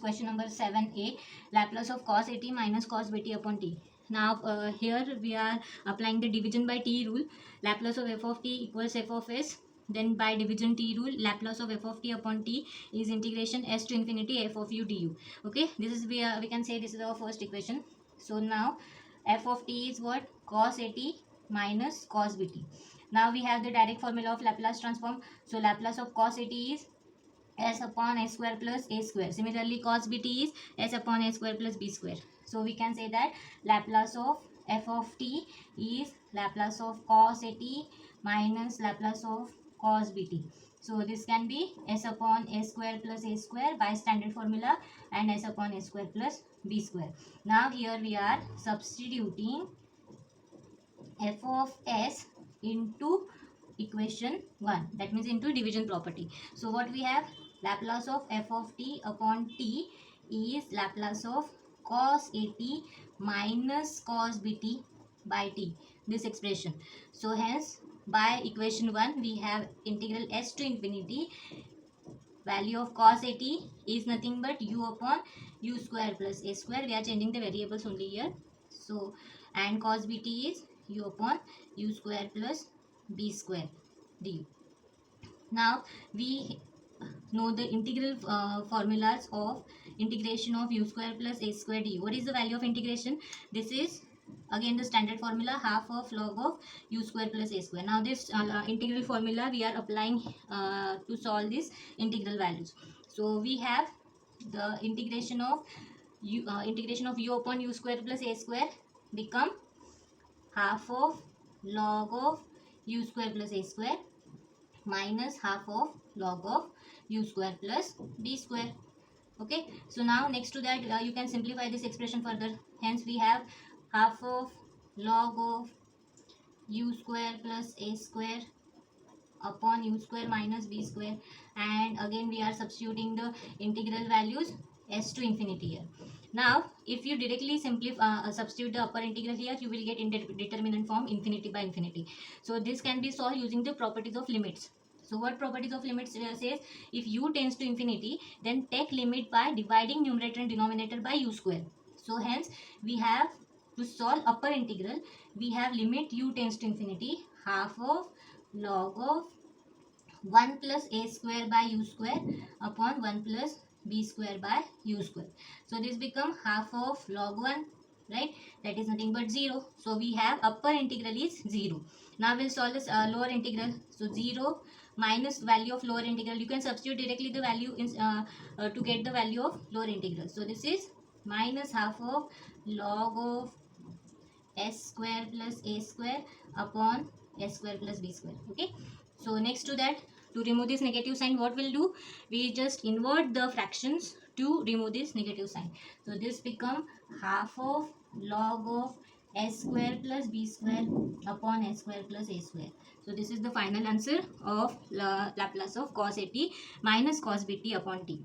question number 7a, Laplace of cos at minus cos bt upon t. Now here we are applying the division by t rule. Laplace of f of t equals f of s. Then by division t rule, Laplace of f of t upon t is integration s to infinity f of u du. Okay, this is we can say this is our first equation. So now f of t is what? Cos at minus cos bt. Now we have the direct formula of Laplace transform. So Laplace of cos at is s upon a square plus a square. Similarly, cos bt is s upon a square plus b square. So we can say that Laplace of f of t is Laplace of cos at minus Laplace of cos bt. So this can be s upon a square plus a square by standard formula and s upon a square plus b square. Now here we are substituting f of s into equation 1, that means into division property. So what we have, Laplace of f of t upon t is Laplace of cos at minus cos bt by t, this expression. So hence by equation 1 we have integral s to infinity, value of cos at is nothing but u upon u square plus a square. We are changing the variables only here. So and cos bt is u upon u square plus b square du. Now we know the integral formulas of integration of u square plus a square du. What is the value of integration? This is again the standard formula, half of log of u square plus a square. Now this integral formula we are applying to solve this integral values. So we have the integration of u upon u square plus a square become half of log of u square plus a square minus half of log of u square plus b square. Okay, so now next to that you can simplify this expression further. Hence we have half of log of u square plus a square upon u square minus b square, and again we are substituting the integral values s to infinity here. Now if you directly substitute the upper integral here, you will get indeterminate form infinity by infinity. So this can be solved using the properties of limits. So what properties of limits says, if u tends to infinity, then take limit by dividing numerator and denominator by u square. So hence we have to solve upper integral, we have limit u tends to infinity, half of log of 1 plus a square by u square upon 1 plus b square by u square. So this become half of log 1, right? That is nothing but 0. So we have upper integral is 0. Now we'll solve this lower integral. So 0 minus value of lower integral. You can substitute directly the value in, to get the value of lower integral. So this is minus half of log of s square plus a square upon s square plus b square. Okay. So next to that, to remove this negative sign, what we'll do? We just invert the fractions to remove this negative sign. So this become half of log of s square plus b square upon s square plus a square. So this is the final answer of Laplace of cos at minus cos bt upon t.